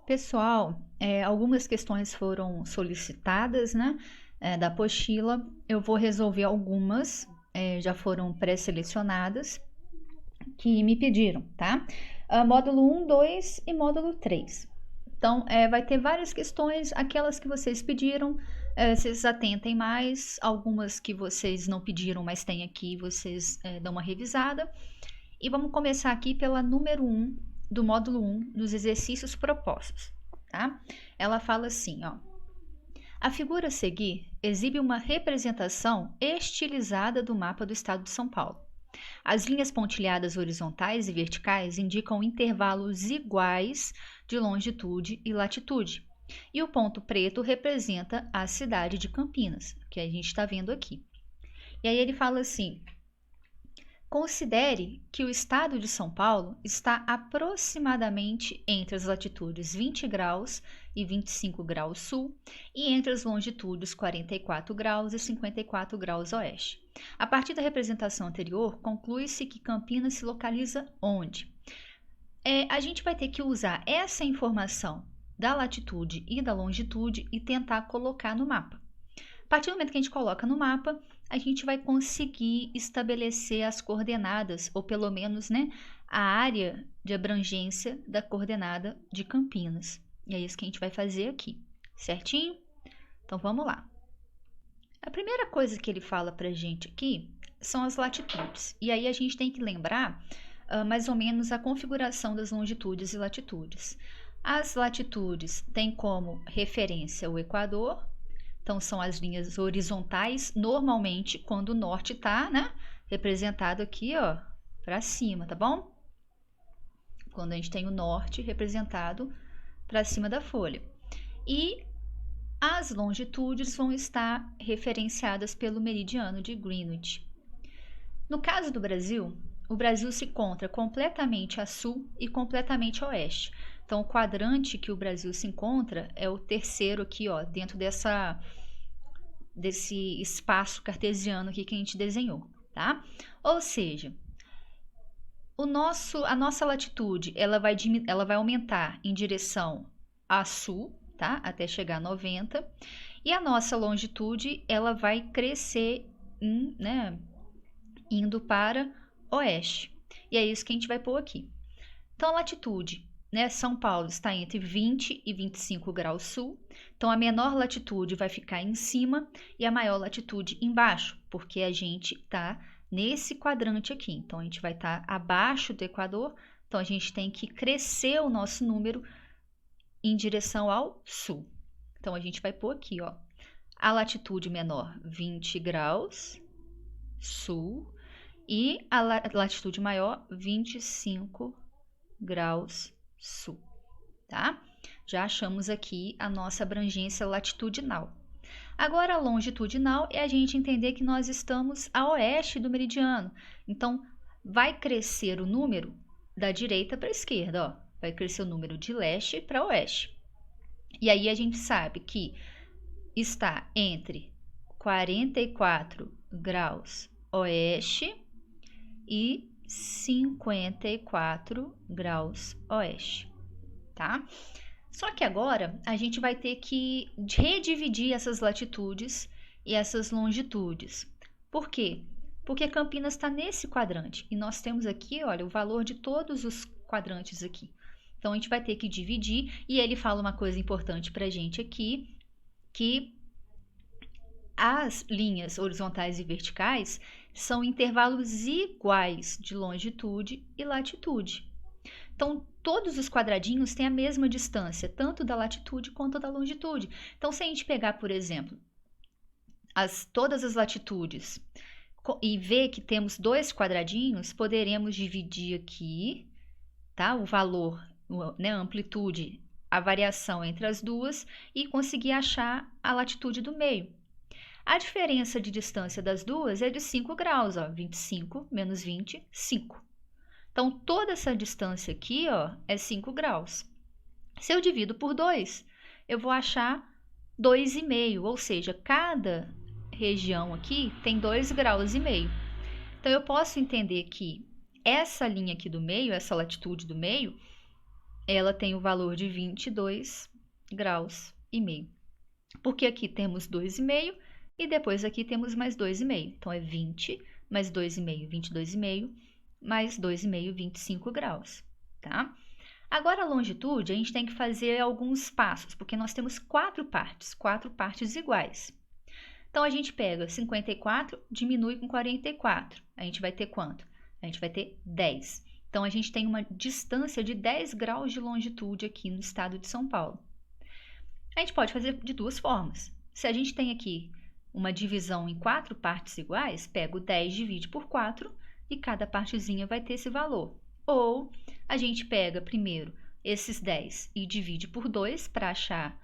Pessoal, algumas questões foram solicitadas, né, da apostila. Eu vou resolver algumas, já foram pré-selecionadas, que me pediram, tá? Módulo 1, 2 e módulo 3. Então, vai ter várias questões, aquelas que vocês pediram, vocês atentem mais, algumas que vocês não pediram, mas tem aqui, vocês dão uma revisada. E vamos começar aqui pela número 1 do módulo 1 dos exercícios propostos, tá? Ela fala assim, ó. A figura a seguir exibe uma representação estilizada do mapa do estado de São Paulo. As linhas pontilhadas horizontais e verticais indicam intervalos iguais de longitude e latitude. E o ponto preto representa a cidade de Campinas, que a gente está vendo aqui. E aí ele fala assim: considere que o estado de São Paulo está aproximadamente entre as latitudes 20 graus e 25 graus sul e entre as longitudes 44 graus e 54 graus oeste. A partir da representação anterior, conclui-se que Campinas se localiza onde? A gente vai ter que usar essa informação da latitude e da longitude e tentar colocar no mapa. A partir do momento que a gente coloca no mapa, a gente vai conseguir estabelecer as coordenadas, ou pelo menos, né, a área de abrangência da coordenada de Campinas. E é isso que a gente vai fazer aqui, certinho? Então, vamos lá. A primeira coisa que ele fala pra gente aqui são as latitudes. E aí a gente tem que lembrar mais ou menos a configuração das longitudes e latitudes. As latitudes têm como referência o Equador. Então, são as linhas horizontais, normalmente, quando o norte está, né, representado aqui, ó, para cima, tá bom? Quando a gente tem o norte representado para cima da folha. E as longitudes vão estar referenciadas pelo meridiano de Greenwich. No caso do Brasil, o Brasil se encontra completamente a sul e completamente a oeste. Então, o quadrante que o Brasil se encontra é o terceiro aqui, ó, dentro desse espaço cartesiano aqui que a gente desenhou, tá? Ou seja, a nossa latitude, ela vai aumentar em direção a sul, tá? Até chegar a 90. E a nossa longitude, ela vai crescer, né, indo para oeste. E é isso que a gente vai pôr aqui. Então, a latitude, né, São Paulo está entre 20 e 25 graus sul. Então, a menor latitude vai ficar em cima e a maior latitude embaixo, porque a gente está nesse quadrante aqui. Então, a gente vai estar abaixo do Equador. Então, a gente tem que crescer o nosso número em direção ao sul. Então, a gente vai pôr aqui, ó, a latitude menor 20 graus sul e a latitude maior 25 graus sul, tá? Já achamos aqui a nossa abrangência latitudinal. Agora, a longitudinal é a gente entender que nós estamos a oeste do meridiano. Então, vai crescer o número da direita para a esquerda, ó. Vai crescer o número de leste para oeste. E aí a gente sabe que está entre 44 graus oeste e 54 graus oeste, tá? Só que agora a gente vai ter que redividir essas latitudes e essas longitudes. Por quê? Porque Campinas está nesse quadrante e nós temos aqui, olha, o valor de todos os quadrantes aqui. Então, a gente vai ter que dividir e ele fala uma coisa importante para a gente aqui, que as linhas horizontais e verticais são intervalos iguais de longitude e latitude. Então, todos os quadradinhos têm a mesma distância, tanto da latitude quanto da longitude. Então, se a gente pegar, por exemplo, todas as latitudes e ver que temos dois quadradinhos, poderemos dividir aqui, tá? O valor, né, a amplitude, a variação entre as duas e conseguir achar a latitude do meio. A diferença de distância das duas é de 5 graus, ó, 25 menos 20, 5. Então, toda essa distância aqui, ó, é 5 graus. Se eu divido por 2, eu vou achar 2,5, ou seja, cada região aqui tem 2,5 graus. Então, eu posso entender que essa linha aqui do meio, essa latitude do meio, ela tem o valor de 22 graus e meio. Porque aqui temos 2,5 e depois aqui temos mais 2,5. Então, é 20 mais 2,5, 22,5, mais 2,5, 25 graus, tá? Agora, a longitude, a gente tem que fazer alguns passos, porque nós temos quatro partes iguais. Então, a gente pega 54, diminui com 44. A gente vai ter quanto? A gente vai ter 10. Então, a gente tem uma distância de 10 graus de longitude aqui no estado de São Paulo. A gente pode fazer de duas formas. Se a gente tem aqui uma divisão em quatro partes iguais, pega o 10, divide por 4 e cada partezinha vai ter esse valor. Ou a gente pega primeiro esses 10 e divide por 2 para achar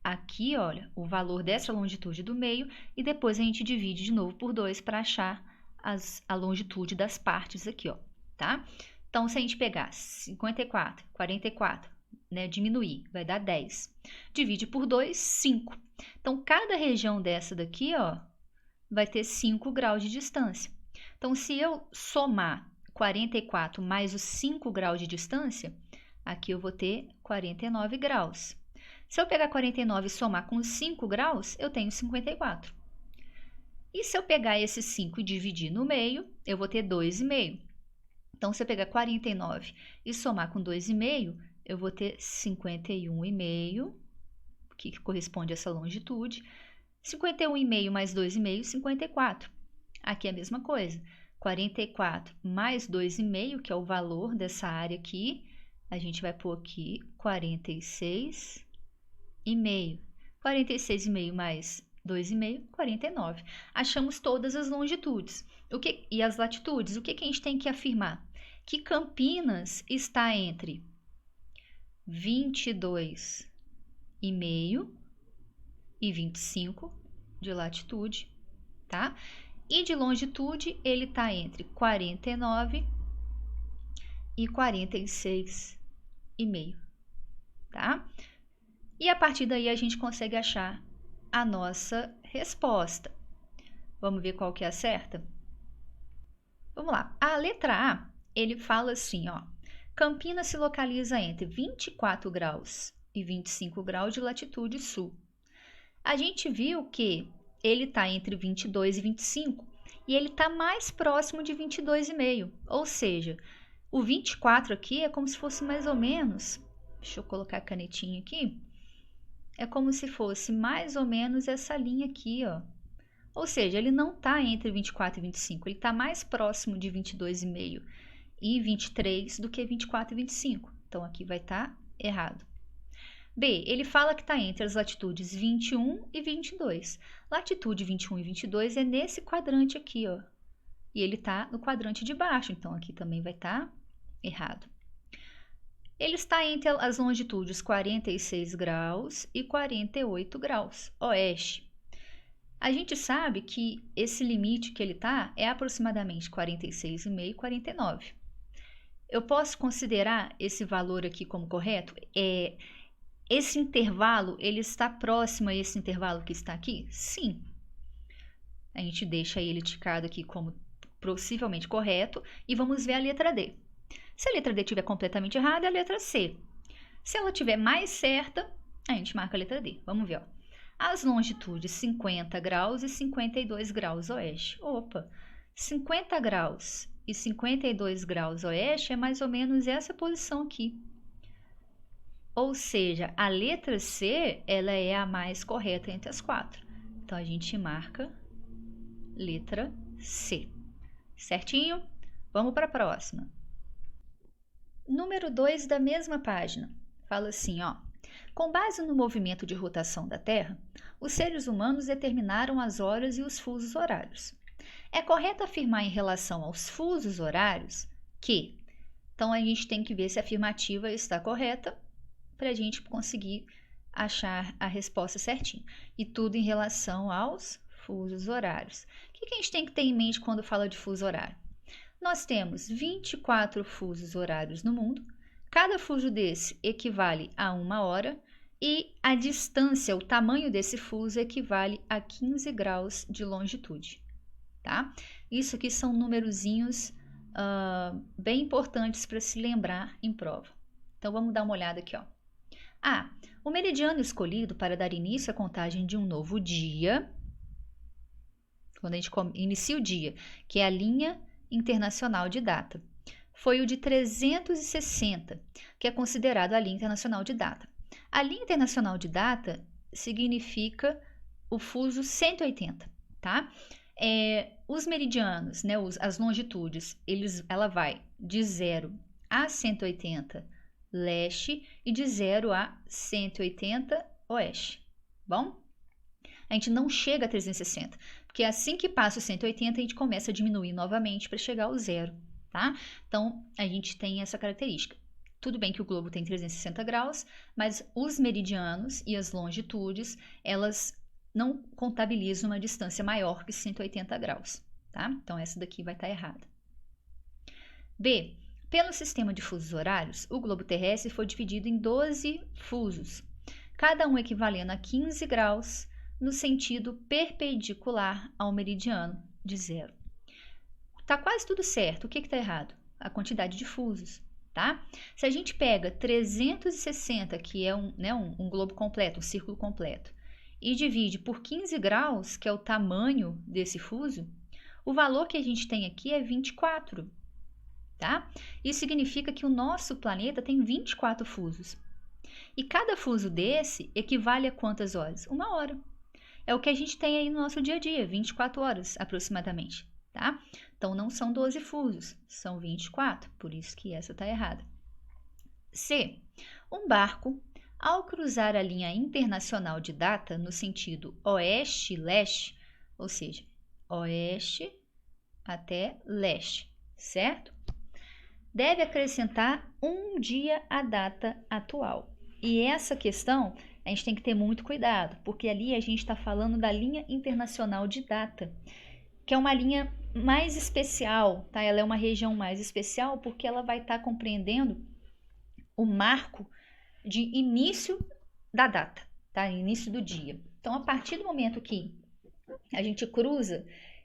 aqui, olha, o valor dessa longitude do meio e depois a gente divide de novo por 2 para achar a longitude das partes aqui, ó, tá? Então, se a gente pegar 54, 44, né, diminuir, vai dar 10. Divide por 2, 5. Então, cada região dessa daqui, ó, vai ter 5 graus de distância. Então, se eu somar 44 mais os 5 graus de distância, aqui eu vou ter 49 graus. Se eu pegar 49 e somar com os 5 graus, eu tenho 54. E se eu pegar esses 5 e dividir no meio, eu vou ter 2,5. Então, se eu pegar 49 e somar com 2,5, eu vou ter 51,5, que corresponde a essa longitude. 51,5 mais 2,5, 54. Aqui é a mesma coisa. 44 mais 2,5, que é o valor dessa área aqui, a gente vai pôr aqui 46,5. 46,5 mais 2,5, 49. Achamos todas as longitudes. E as latitudes? O que a gente tem que afirmar? Que Campinas está entre 22,5 e 25 de latitude, tá? E de longitude, ele está entre 49 e 46,5, tá? E a partir daí a gente consegue achar a nossa resposta. Vamos ver qual que é a certa? Vamos lá. A letra A, ele fala assim, ó. Campinas se localiza entre 24 graus e 25 graus de latitude sul. A gente viu que ele está entre 22 e 25 e ele está mais próximo de 22,5. Ou seja, o 24 aqui é como se fosse mais ou menos... Deixa eu colocar a canetinha aqui. É como se fosse mais ou menos essa linha aqui, ó. Ou seja, ele não está entre 24 e 25, ele está mais próximo de 22,5 e 23 do que 24 e 25. Então, aqui vai estar errado. B, ele fala que está entre as latitudes 21 e 22. Latitude 21 e 22 é nesse quadrante aqui, ó. E ele está no quadrante de baixo, então aqui também vai estar errado. Ele está entre as longitudes 46 graus e 48 graus, oeste. A gente sabe que esse limite que ele está é aproximadamente 46,5 e 49. Eu posso considerar esse valor aqui como correto? Esse intervalo, ele está próximo a esse intervalo que está aqui? Sim. A gente deixa ele ticado aqui como possivelmente correto e vamos ver a letra D. Se a letra D estiver completamente errada, é a letra C. Se ela estiver mais certa, a gente marca a letra D. Vamos ver, ó. As longitudes 50 graus e 52 graus oeste. Opa, 50 graus e 52 graus oeste é mais ou menos essa posição aqui. Ou seja, a letra C, ela é a mais correta entre as quatro. Então, a gente marca letra C. Certinho? Vamos para a próxima. Número 2 da mesma página. Fala assim, ó. Com base no movimento de rotação da Terra, os seres humanos determinaram as horas e os fusos horários. É correto afirmar em relação aos fusos horários que... Então, a gente tem que ver se a afirmativa está correta para a gente conseguir achar a resposta certinha. E tudo em relação aos fusos horários. O que a gente tem que ter em mente quando fala de fuso horário? Nós temos 24 fusos horários no mundo. Cada fuso desse equivale a 1 hora e a distância, o tamanho desse fuso equivale a 15 graus de longitude, tá? Isso aqui são numerozinhos bem importantes para se lembrar em prova. Então, vamos dar uma olhada aqui, ó. O meridiano escolhido para dar início à contagem de um novo dia, quando a gente inicia o dia, que é a linha internacional de data, foi o de 360, que é considerado a linha internacional de data. A linha internacional de data significa o fuso 180, tá? Os meridianos, né, as longitudes, ela vai de 0 a 180 leste e de 0 a 180 oeste. Bom? A gente não chega a 360, porque assim que passa o 180, a gente começa a diminuir novamente para chegar ao zero, tá? Então, a gente tem essa característica. Tudo bem que o globo tem 360 graus, mas os meridianos e as longitudes, elas não contabilizam uma distância maior que 180 graus, tá? Então, essa daqui vai estar errada. B. Pelo sistema de fusos horários, o globo terrestre foi dividido em 12 fusos, cada um equivalendo a 15 graus no sentido perpendicular ao meridiano de 0. Tá quase tudo certo. O que está errado? A quantidade de fusos, tá? Se a gente pega 360, que é um globo completo, um círculo completo, e divide por 15 graus, que é o tamanho desse fuso, o valor que a gente tem aqui é 24. Tá? Isso significa que o nosso planeta tem 24 fusos. E cada fuso desse equivale a quantas horas? 1 hora. É o que a gente tem aí no nosso dia a dia, 24 horas aproximadamente. Tá? Então, não são 12 fusos, são 24, por isso que essa está errada. C. Um barco, ao cruzar a linha internacional de data no sentido oeste-leste, ou seja, oeste até leste, certo? Deve acrescentar um dia à data atual. E essa questão a gente tem que ter muito cuidado, porque ali a gente está falando da linha internacional de data, que é uma linha mais especial, tá? Ela é uma região mais especial porque ela vai estar compreendendo o marco de início da data, tá? Início do dia. Então, a partir do momento que a gente cruza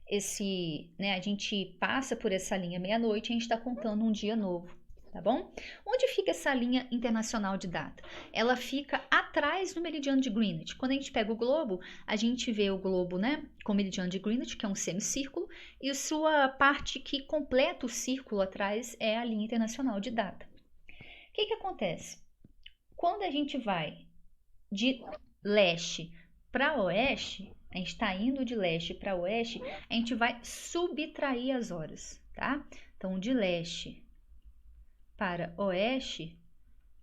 a gente passa por essa linha meia-noite, a gente está contando um dia novo, tá bom? Onde fica essa linha internacional de data? Ela fica atrás do meridiano de Greenwich. Quando a gente pega o globo, a gente vê o globo, né, com o meridiano de Greenwich, que é um semicírculo, e sua parte que completa o círculo atrás é a linha internacional de data. O que acontece? Quando a gente vai de leste para oeste, a gente está indo de leste para oeste, a gente vai subtrair as horas, tá? Então, de leste para oeste,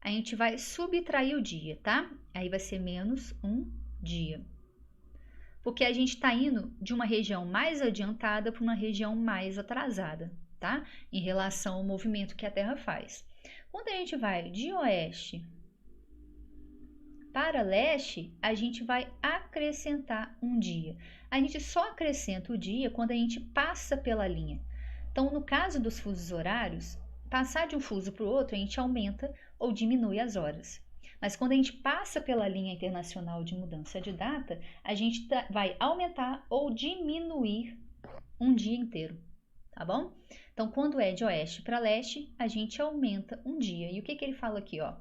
a gente vai subtrair o dia, tá? Aí vai ser menos um dia. Porque a gente está indo de uma região mais adiantada para uma região mais atrasada, tá? Em relação ao movimento que a Terra faz. Quando a gente vai de oeste para leste, a gente vai acrescentar um dia. A gente só acrescenta o dia quando a gente passa pela linha. Então, no caso dos fusos horários, passar de um fuso para o outro, a gente aumenta ou diminui as horas. Mas quando a gente passa pela linha internacional de mudança de data, a gente vai aumentar ou diminuir um dia inteiro, tá bom? Então, quando é de oeste para leste, a gente aumenta um dia. E o que ele fala aqui, ó?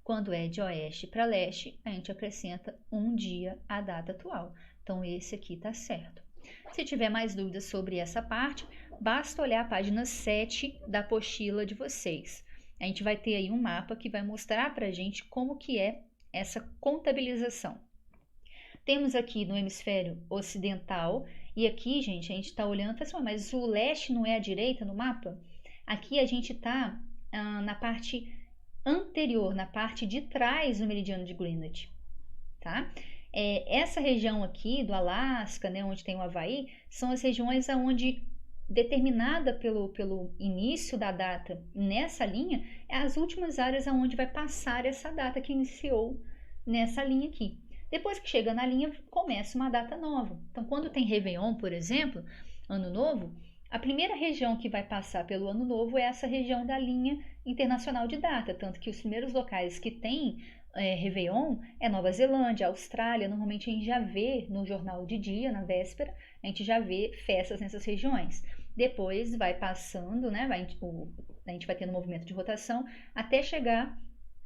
Quando é de oeste para leste, a gente acrescenta um dia à data atual. Então, esse aqui está certo. Se tiver mais dúvidas sobre essa parte, basta olhar a página 7 da apostila de vocês. A gente vai ter aí um mapa que vai mostrar para a gente como que é essa contabilização. Temos aqui no hemisfério ocidental, e aqui, gente, a gente está olhando e fala assim, mas o leste não é a direita no mapa? Aqui a gente está na parte anterior, na parte de trás do meridiano de Greenwich, tá? Essa região aqui do Alasca, né, onde tem o Havaí, são as regiões onde, determinada pelo início da data nessa linha, é as últimas áreas onde vai passar essa data que iniciou nessa linha aqui. Depois que chega na linha, começa uma data nova. Então, quando tem Réveillon, por exemplo, Ano Novo, a primeira região que vai passar pelo Ano Novo é essa região da linha internacional de data, tanto que os primeiros locais que tem Réveillon é Nova Zelândia, Austrália. Normalmente a gente já vê no jornal de dia, na véspera, a gente já vê festas nessas regiões. Depois vai passando, né, a gente vai tendo um movimento de rotação até chegar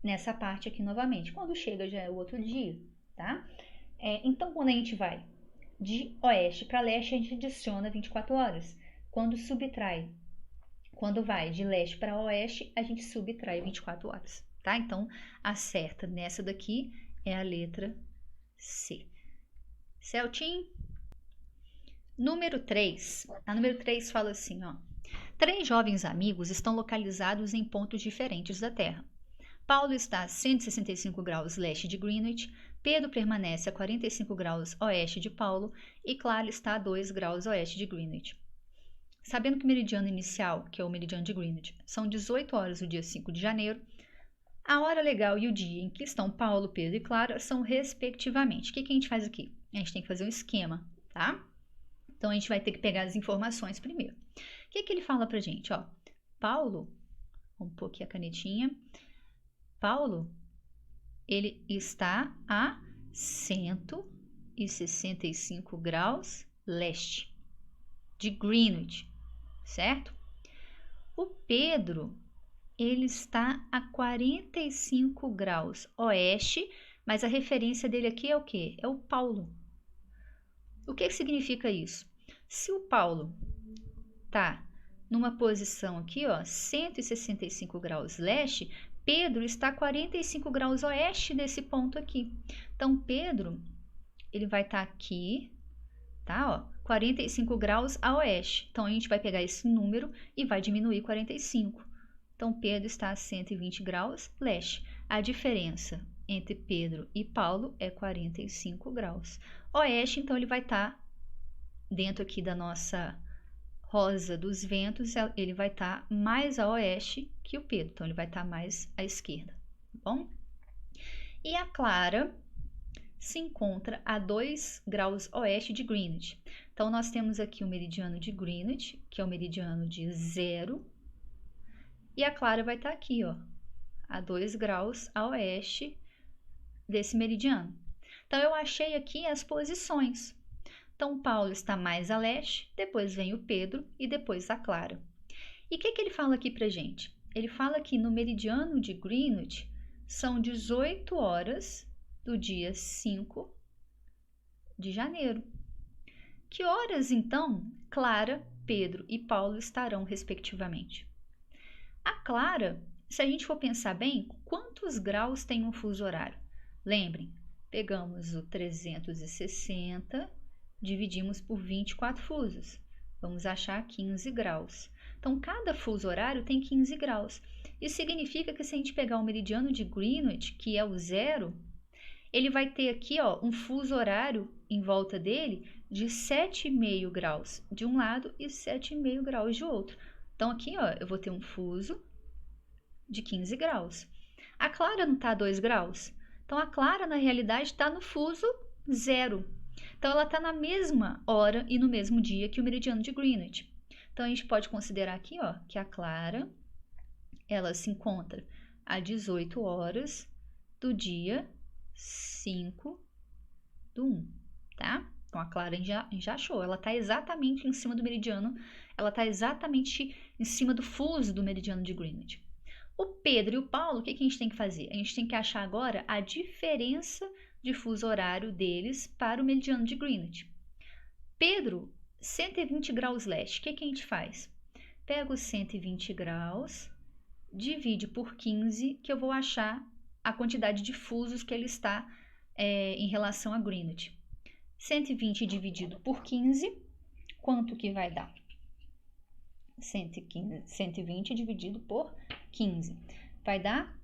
nessa parte aqui novamente. Quando chega já é o outro dia, tá? Então, quando a gente vai de oeste para leste, a gente adiciona 24 horas. Quando vai de leste para oeste, a gente subtrai 24 horas, tá? Então, a certa nessa daqui é a letra C. Certinho? Número 3. A número 3 fala assim, ó. 3 jovens amigos estão localizados em pontos diferentes da Terra. Paulo está a 165 graus leste de Greenwich, Pedro permanece a 45 graus oeste de Paulo e Clara está a 2 graus oeste de Greenwich. Sabendo que o meridiano inicial, que é o meridiano de Greenwich, são 18 horas no dia 5 de janeiro, a hora legal e o dia em que estão Paulo, Pedro e Clara são respectivamente. O que a gente faz aqui? A gente tem que fazer um esquema, tá? Então, a gente vai ter que pegar as informações primeiro. O que ele fala pra gente? Ó, Paulo, vamos pôr aqui a canetinha. Paulo, ele está a 165 graus leste de Greenwich, certo? O Pedro, ele está a 45 graus oeste, mas a referência dele aqui é o quê? É o Paulo. O que significa isso? Se o Paulo tá numa posição aqui, ó, 165 graus leste, Pedro está a 45 graus oeste desse ponto aqui. Então, Pedro, ele vai estar aqui, tá, ó, 45 graus a oeste. Então, a gente vai pegar esse número e vai diminuir 45. Então, Pedro está a 120 graus leste. A diferença entre Pedro e Paulo é 45 graus. Oeste, então, ele vai estar dentro aqui da nossa rosa dos ventos, ele vai estar mais a oeste que o Pedro. Então, ele vai estar mais à esquerda, tá bom? E a Clara se encontra a 2 graus oeste de Greenwich. Então, nós temos aqui o meridiano de Greenwich, que é o meridiano de 0. E a Clara vai estar aqui, ó, a 2 graus a oeste desse meridiano. Então, eu achei aqui as posições. Então, Paulo está mais a leste, depois vem o Pedro e depois a Clara. E o que ele fala aqui pra gente? Ele fala que no meridiano de Greenwich são 18 horas do dia 5 de janeiro. Que horas, então, Clara, Pedro e Paulo estarão, respectivamente? A Clara, se a gente for pensar bem, quantos graus tem um fuso horário? Lembrem, pegamos o 360, dividimos por 24 fusos. Vamos achar 15 graus. Então, cada fuso horário tem 15 graus. Isso significa que se a gente pegar o meridiano de Greenwich, que é o 0, ele vai ter aqui, ó, um fuso horário em volta dele de 7,5 graus de um lado e 7,5 graus de outro. Então, aqui, ó, eu vou ter um fuso de 15 graus. A Clara não está a 2 graus? Então, a Clara, na realidade, está no fuso 0. Então, ela está na mesma hora e no mesmo dia que o meridiano de Greenwich. Então, a gente pode considerar aqui, ó, que a Clara, ela se encontra a 18 horas do dia 5 do 1, tá? Então, a Clara a gente já achou, ela está exatamente em cima do meridiano, ela está exatamente em cima do fuso do meridiano de Greenwich. O Pedro e o Paulo, o que a gente tem que fazer? A gente tem que achar agora a diferença de fuso horário deles para o meridiano de Greenwich. Pedro, 120 graus leste, o que a gente faz? Pega os 120 graus, divide por 15, que eu vou achar a quantidade de fusos que ele está em relação a Greenwich. 120 dividido por 15, quanto que vai dar? 120 dividido por 15. Vai dar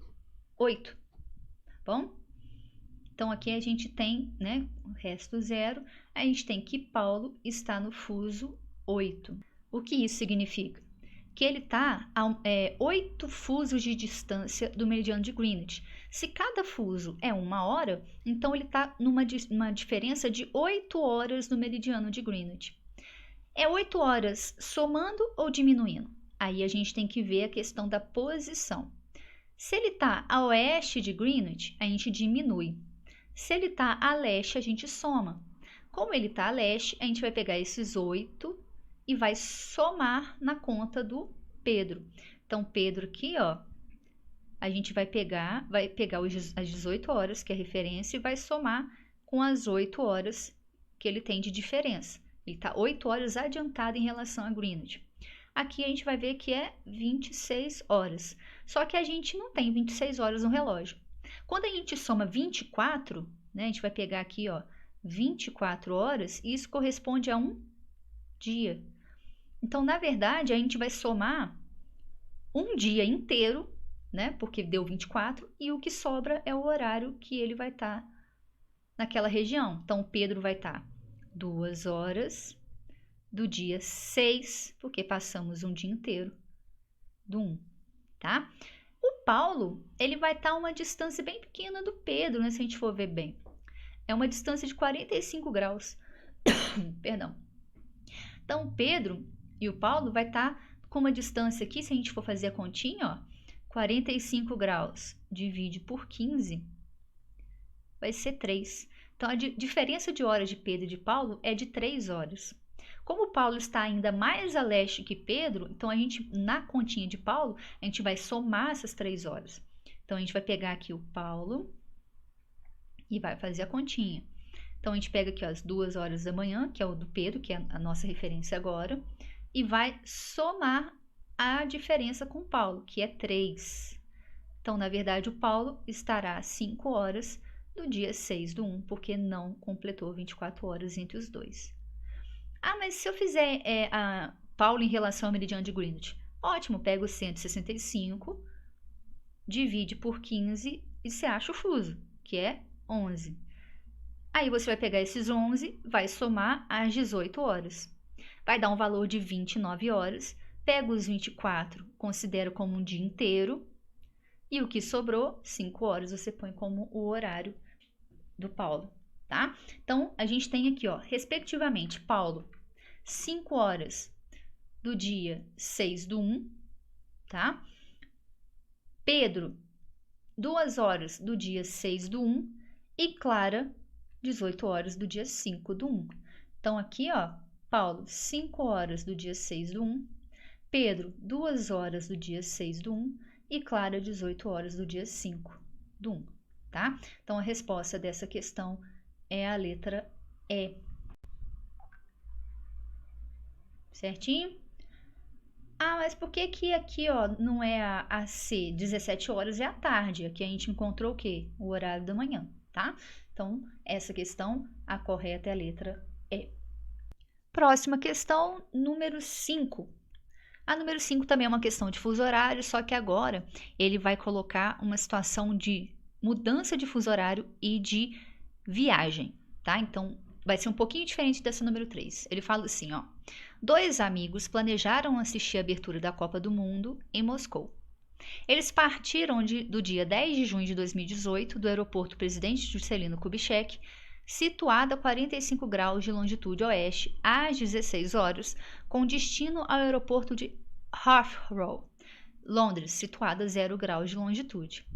8, tá bom? Então, aqui a gente tem, né, o resto 0. A gente tem que Paulo está no fuso 8. O que isso significa? Que ele está a 8 fusos de distância do meridiano de Greenwich. Se cada fuso é 1 hora, então ele está numa diferença de 8 horas no meridiano de Greenwich. É 8 horas somando ou diminuindo? Aí a gente tem que ver a questão da posição. Se ele está a oeste de Greenwich, a gente diminui. Se ele está a leste, a gente soma. Como ele está a leste, a gente vai pegar esses 8 e vai somar na conta do Pedro. Então, Pedro aqui, ó, a gente vai pegar as 18 horas, que é a referência, e vai somar com as 8 horas que ele tem de diferença. Ele está 8 horas adiantado em relação a Greenwich. Aqui a gente vai ver que é 26 horas. Só que a gente não tem 26 horas no relógio. Quando a gente soma 24, né, a gente vai pegar aqui, ó, 24 horas, e isso corresponde a um dia. Então, na verdade, a gente vai somar um dia inteiro, né, porque deu 24, e o que sobra é o horário que ele vai estar naquela região. Então, o Pedro vai estar 2 horas do dia 6, porque passamos um dia inteiro do 1, tá? O Paulo, ele vai estar a uma distância bem pequena do Pedro, né, se a gente for ver bem. É uma distância de 45 graus. Perdão. Então, o Pedro e o Paulo vai estar com uma distância aqui, se a gente for fazer a continha, ó, 45 graus divide por 15, vai ser 3. Então, a diferença de horas de Pedro e de Paulo é de 3 horas. Como o Paulo está ainda mais a leste que Pedro, então a gente, na continha de Paulo, a gente vai somar essas 3 horas. Então, a gente vai pegar aqui o Paulo e vai fazer a continha. Então, a gente pega aqui ó, as 2 horas da manhã, que é o do Pedro, que é a nossa referência agora, e vai somar a diferença com o Paulo, que é 3. Então, na verdade, o Paulo estará às 5 horas do dia 6 do 1, porque não completou 24 horas entre os dois. Ah, mas se eu fizer a Paulo em relação ao meridiano de Greenwich? Ótimo, pega o 165, divide por 15 e você acha o fuso, que é 11. Aí você vai pegar esses 11, vai somar às 18 horas. Vai dar um valor de 29 horas. Pega os 24, considera como um dia inteiro. E o que sobrou, 5 horas, você põe como o horário do Paulo, tá? Então, a gente tem aqui, ó, respectivamente, Paulo, 5 horas do dia 6 do 1, tá? Pedro, 2 horas do dia 6 do 1 e Clara, 18 horas do dia 5 do 1. Então, aqui, ó, Paulo, 5 horas do dia 6 do 1, Pedro, 2 horas do dia 6 do 1 e Clara, 18 horas do dia 5 do 1, tá? Então, a resposta dessa questão é a letra E. Certinho? Ah, mas por que que aqui, ó, não é a C? 17 horas é a tarde. Aqui a gente encontrou o quê? O horário da manhã, tá? Então, essa questão, a correta é a letra E. Próxima questão, número 5. A número 5 também é uma questão de fuso horário, só que agora ele vai colocar uma situação de mudança de fuso horário e de viagem, tá? Então, vai ser um pouquinho diferente dessa número 3. Ele fala assim, ó. 2 amigos planejaram assistir a abertura da Copa do Mundo em Moscou. Eles partiram do dia 10 de junho de 2018 do aeroporto Presidente Juscelino Kubitschek, situado a 45 graus de longitude oeste, às 16 horas, com destino ao aeroporto de Heathrow, Londres, situado a 0 graus de longitude.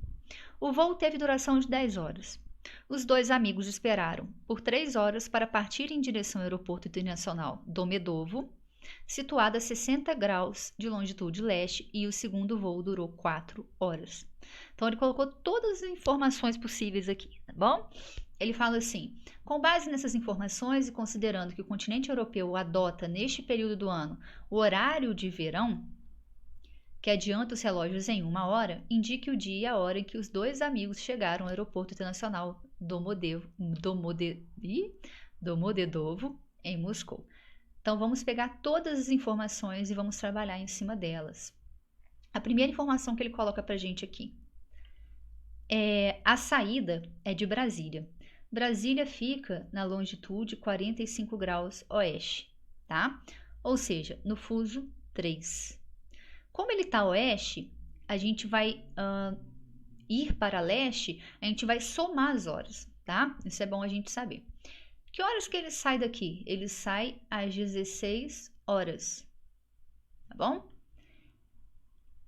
O voo teve duração de 10 horas. Os 2 amigos esperaram por 3 horas para partir em direção ao aeroporto internacional Domodedovo, situado a 60 graus de longitude leste, e o segundo voo durou 4 horas. Então, ele colocou todas as informações possíveis aqui, tá bom? Ele fala assim, com base nessas informações e considerando que o continente europeu adota neste período do ano o horário de verão, que adianta os relógios em 1 hora, indique o dia e a hora em que os 2 amigos chegaram ao aeroporto internacional Domodedovo, em Moscou. Então, vamos pegar todas as informações e vamos trabalhar em cima delas. A primeira informação que ele coloca para a gente aqui é a saída é de Brasília. Brasília fica na longitude 45 graus oeste, tá? Ou seja, no fuso 3. Como ele está oeste, a gente vai ir para leste, a gente vai somar as horas, tá? Isso é bom a gente saber. Que horas que ele sai daqui? Ele sai às 16 horas, tá bom?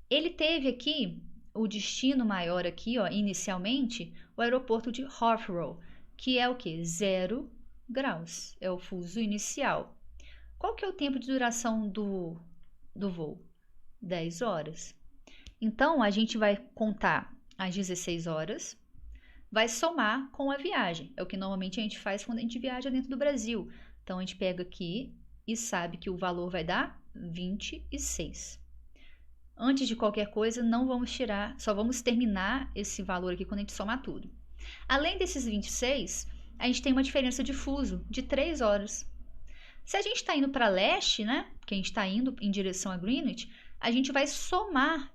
Ele teve aqui o destino maior aqui, ó, inicialmente, o aeroporto de Heathrow, que é o que? 0 graus, é o fuso inicial. Qual que é o tempo de duração do voo? 10 horas. Então, a gente vai contar as 16 horas, vai somar com a viagem. É o que normalmente a gente faz quando a gente viaja dentro do Brasil. Então, a gente pega aqui e sabe que o valor vai dar 26. Antes de qualquer coisa, não vamos tirar, só vamos terminar esse valor aqui quando a gente somar tudo. Além desses 26, a gente tem uma diferença de fuso de 3 horas. Se a gente está indo para leste, né, que a gente está indo em direção a Greenwich, a gente vai somar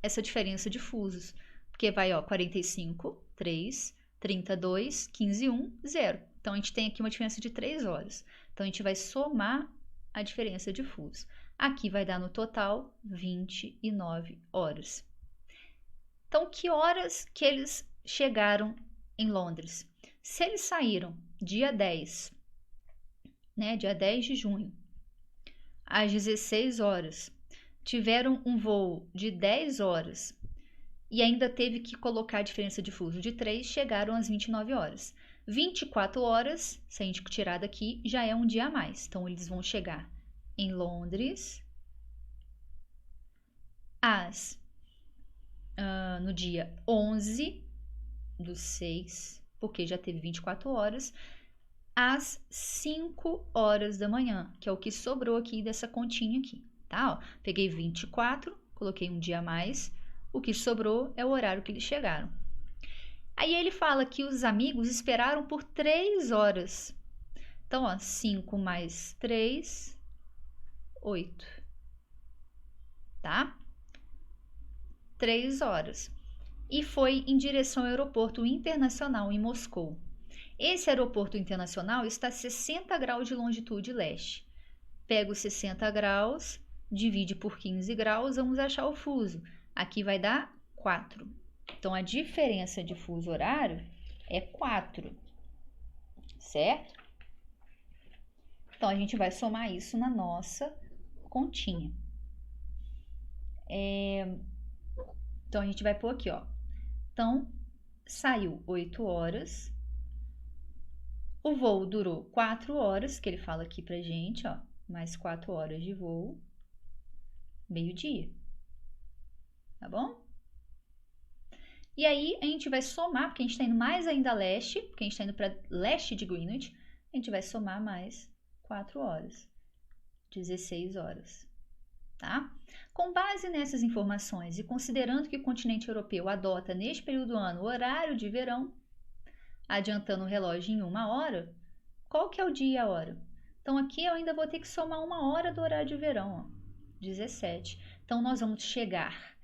essa diferença de fusos, porque vai, 45, 3, 32, 15, 1, 0. Então, a gente tem aqui uma diferença de 3 horas. Então, a gente vai somar a diferença de fuso. Aqui vai dar no total 29 horas. Então, que horas que eles chegaram em Londres? Se eles saíram dia 10, né, dia 10 de junho, às 16 horas, tiveram um voo de 10 horas e ainda teve que colocar a diferença de fuso de 3, chegaram às 29 horas. 24 horas, se a gente tirar daqui, já é um dia a mais. Então, eles vão chegar em Londres no dia 11 do 6, porque já teve 24 horas, às 5 horas da manhã, que é o que sobrou aqui dessa continha aqui, tá? Peguei 24, coloquei um dia a mais, o que sobrou é o horário que eles chegaram. Aí ele fala que os amigos esperaram por 3 horas. Então, 5 mais 3, 8. Tá? 3 horas. E foi em direção ao aeroporto internacional em Moscou. Esse aeroporto internacional está a 60 graus de longitude leste. Pega os 60 graus, divide por 15 graus, vamos achar o fuso. Aqui vai dar 4. Então, a diferença de fuso horário é 4, certo? Então, a gente vai somar isso na nossa continha. Então, a gente vai pôr aqui, ó. Então, saiu 8 horas. O voo durou 4 horas, que ele fala aqui pra gente, ó. Mais 4 horas de voo. Meio-dia. Tá bom? E aí, a gente vai somar, porque a gente está indo mais ainda a leste, porque a gente está indo para leste de Greenwich, a gente vai somar mais 4 horas. 16 horas. Tá? Com base nessas informações e considerando que o continente europeu adota neste período do ano o horário de verão, adiantando o relógio em 1 hora, qual que é o dia e a hora? Então, aqui eu ainda vou ter que somar 1 hora do horário de verão, ó, 17. Então, nós vamos chegar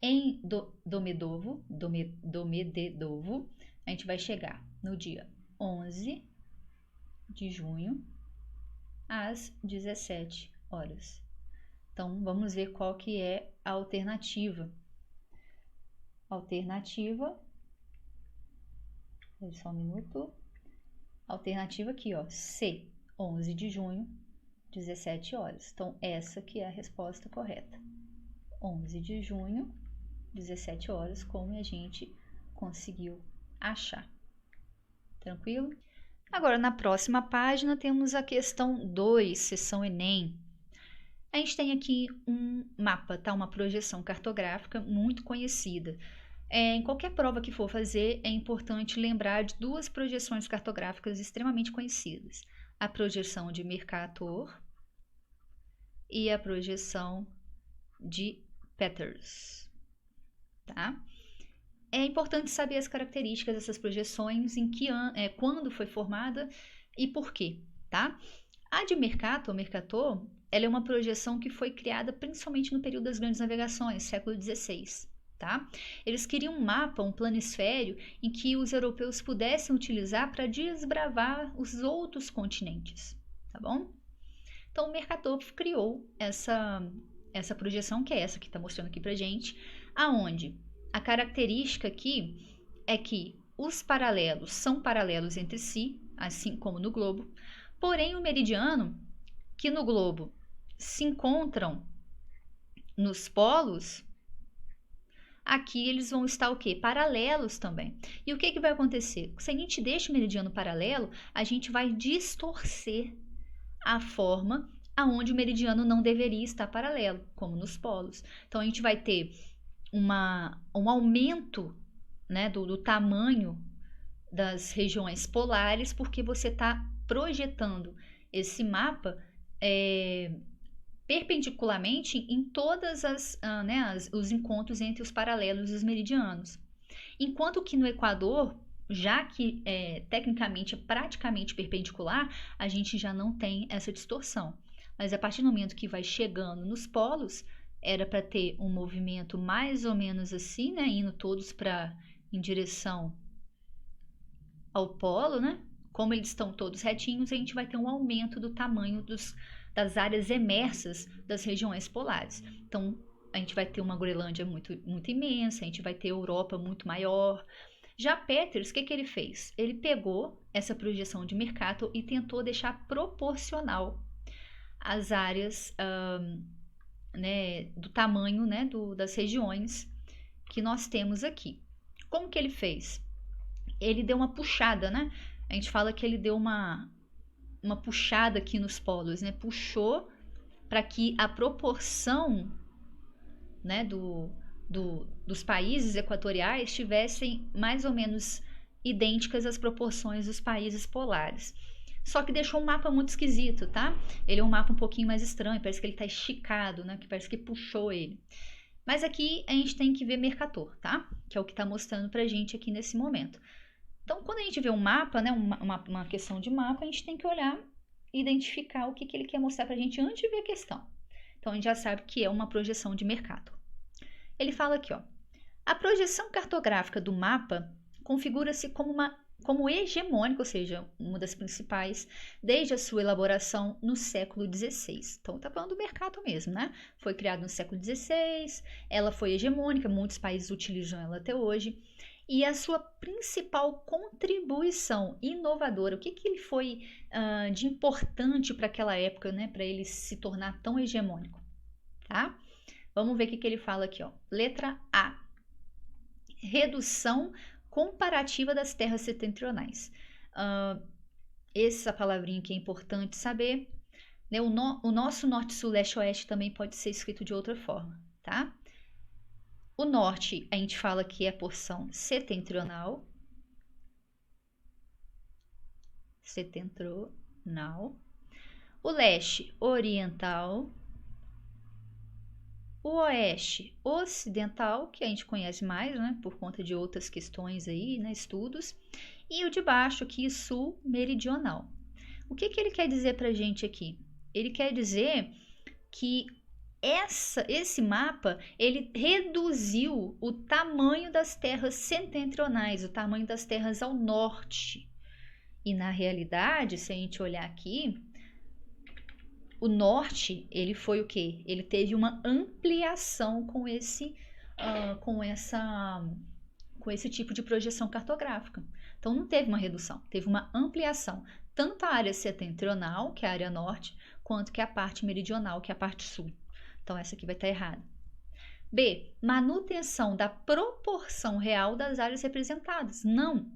em Domedovo, a gente vai chegar no dia 11 de junho, às 17 horas. Então, vamos ver qual que é a alternativa. Alternativa, só um minuto. Alternativa aqui, ó, C, 11 de junho, 17 horas. Então, essa que é a resposta correta. 11 de junho, 17 horas, como a gente conseguiu achar. Tranquilo? Agora, na próxima página, temos a questão 2, seção Enem. A gente tem aqui um mapa, tá? Uma projeção cartográfica muito conhecida. Em qualquer prova que for fazer, é importante lembrar de 2 projeções cartográficas extremamente conhecidas. A projeção de Mercator e a projeção de Peters. Tá? É importante saber as características dessas projeções, quando foi formada e por quê, tá? A de Mercator, ela é uma projeção que foi criada principalmente no período das grandes navegações, século XVI, tá? Eles queriam um mapa, um planisfério, em que os europeus pudessem utilizar para desbravar os outros continentes, tá bom? Então, o Mercator criou essa projeção, que é essa que está mostrando aqui pra gente, aonde a característica aqui é que os paralelos são paralelos entre si, assim como no globo, porém o meridiano, que no globo se encontram nos polos, aqui eles vão estar o quê? Paralelos também. E o que vai acontecer? Se a gente deixa o meridiano paralelo, a gente vai distorcer a forma aonde o meridiano não deveria estar paralelo, como nos polos. Então, a gente vai ter um aumento, né, do tamanho das regiões polares, porque você está projetando esse mapa perpendicularmente em todas os encontros entre os paralelos e os meridianos. Enquanto que no Equador, já que tecnicamente é praticamente perpendicular, a gente já não tem essa distorção. Mas a partir do momento que vai chegando nos polos, era para ter um movimento mais ou menos assim, né, indo todos em direção ao polo, né? Como eles estão todos retinhos, a gente vai ter um aumento do tamanho das áreas emersas das regiões polares. Então, a gente vai ter uma Groenlândia muito, muito imensa, a gente vai ter Europa muito maior. Já Peters, o que ele fez? Ele pegou essa projeção de Mercator e tentou deixar proporcional as áreas né, do tamanho, né, das regiões que nós temos aqui. Como que ele fez? Ele deu uma puxada, né? A gente fala que ele deu uma puxada aqui nos polos, né? Puxou para que a proporção, né, dos países equatoriais estivessem mais ou menos idênticas às proporções dos países polares. Só que deixou um mapa muito esquisito, tá? Ele é um mapa um pouquinho mais estranho, parece que ele tá esticado, né? Que parece que puxou ele. Mas aqui a gente tem que ver Mercator, tá? Que é o que tá mostrando pra gente aqui nesse momento. Então, quando a gente vê um mapa, né, uma questão de mapa, a gente tem que olhar e identificar o que ele quer mostrar pra gente antes de ver a questão. Então, a gente já sabe que é uma projeção de Mercator. Ele fala aqui, ó, a projeção cartográfica do mapa configura-se como hegemônica, ou seja, uma das principais, desde a sua elaboração no século XVI. Então, está falando do Mercator mesmo, né? Foi criado no século XVI, ela foi hegemônica, muitos países utilizam ela até hoje. E a sua principal contribuição inovadora, o que ele foi de importante para aquela época, né? Para ele se tornar tão hegemônico, tá? Vamos ver o que ele fala aqui, ó. Letra A. Redução comparativa das terras setentrionais. Essa palavrinha que é importante saber. Né? O nosso norte, sul, leste, oeste também pode ser escrito de outra forma, tá? O norte, a gente fala que é a porção setentrional. Setentrional. O leste, oriental. O oeste ocidental, que a gente conhece mais, né, por conta de outras questões aí, né, estudos, e o de baixo aqui, sul meridional. O que ele quer dizer pra gente aqui? Ele quer dizer que esse mapa, ele reduziu o tamanho das terras setentrionais, o tamanho das terras ao norte. E na realidade, se a gente olhar aqui, o norte, ele foi o quê? Ele teve uma ampliação com esse tipo de projeção cartográfica. Então, não teve uma redução, teve uma ampliação. Tanto a área setentrional, que é a área norte, quanto que a parte meridional, que é a parte sul. Então, essa aqui vai estar errada. B. Manutenção da proporção real das áreas representadas. Não.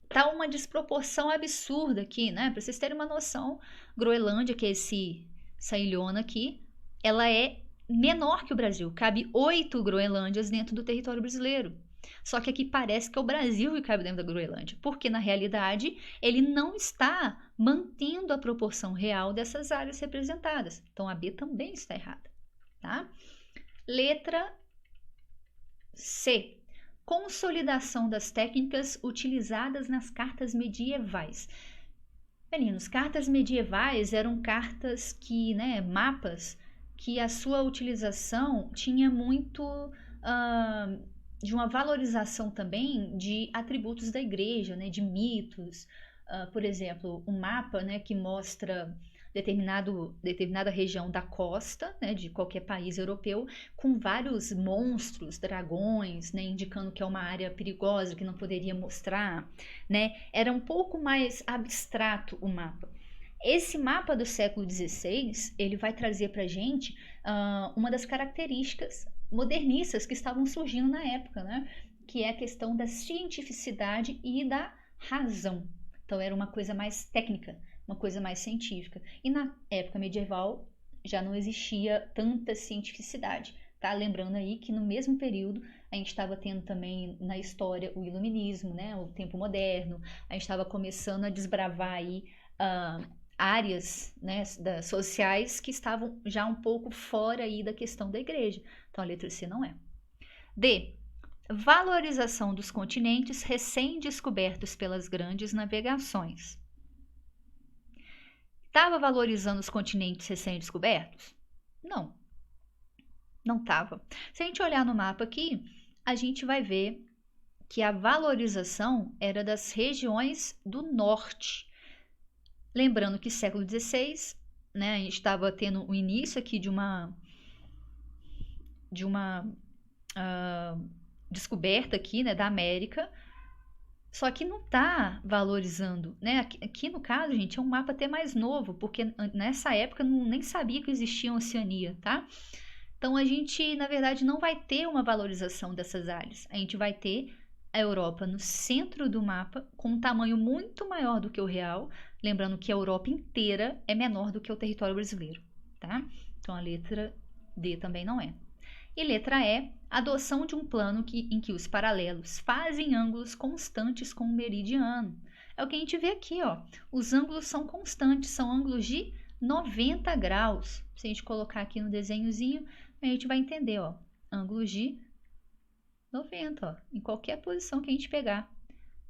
Tá uma desproporção absurda aqui, né? Para vocês terem uma noção, Groenlândia, que é essa ilhona aqui, ela é menor que o Brasil. Cabe 8 Groenlândias dentro do território brasileiro. Só que aqui parece que é o Brasil que cabe dentro da Groenlândia, porque na realidade ele não está mantendo a proporção real dessas áreas representadas. Então a B também está errada, tá? Letra C. Consolidação das técnicas utilizadas nas cartas medievais. Meninos, cartas medievais eram cartas que, né, mapas, que a sua utilização tinha muito de uma valorização também de atributos da igreja, né, de mitos. Por exemplo, um mapa, né, que mostra determinada região da costa, né, de qualquer país europeu, com vários monstros, dragões, né, indicando que é uma área perigosa, que não poderia mostrar, né? Era um pouco mais abstrato o mapa. Esse mapa do século XVI, ele vai trazer para a gente uma das características modernistas que estavam surgindo na época, né? Que é a questão da cientificidade e da razão. Então, era uma coisa mais técnica, uma coisa mais científica. E na época medieval já não existia tanta cientificidade. tá? Lembrando aí que no mesmo período a gente estava tendo também na história o iluminismo, né? O tempo moderno, a gente estava começando a desbravar aí áreas, né, sociais que estavam já um pouco fora aí da questão da igreja. Então a letra C não é. D. Valorização dos continentes recém-descobertos pelas grandes navegações. Estava valorizando os continentes recém-descobertos? Não, não estava. Se a gente olhar no mapa aqui, a gente vai ver que a valorização era das regiões do norte. Lembrando que século XVI, né, a gente estava tendo o início aqui de uma descoberta aqui, né, da América, só que não está valorizando, né? Aqui no caso, gente, é um mapa até mais novo, porque nessa época nem sabia que existia Oceania, tá? Então a gente, na verdade, não vai ter uma valorização dessas áreas. A gente vai ter a Europa no centro do mapa, com um tamanho muito maior do que o real, lembrando que a Europa inteira é menor do que o território brasileiro, tá? Então a letra D também não é. E letra E, adoção de um plano em que os paralelos fazem ângulos constantes com o meridiano. É o que a gente vê aqui, ó. Os ângulos são constantes, são ângulos de 90 graus. Se a gente colocar aqui no desenhozinho, a gente vai entender, ó. Ângulos de 90, ó, em qualquer posição que a gente pegar.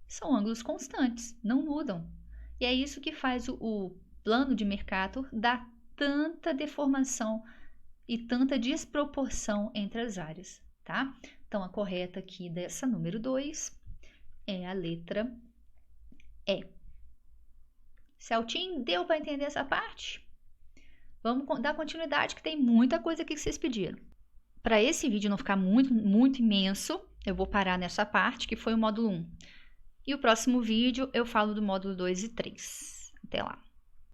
São ângulos constantes, não mudam. E é isso que faz o plano de Mercator dar tanta deformação e tanta desproporção entre as áreas, tá? Então, a correta aqui dessa número 2 é a letra E. Celtinho, deu para entender essa parte? Vamos dar continuidade, que tem muita coisa aqui que vocês pediram. Para esse vídeo não ficar muito imenso, eu vou parar nessa parte, que foi o módulo 1. E o próximo vídeo eu falo do módulo 2 e 3. Até lá!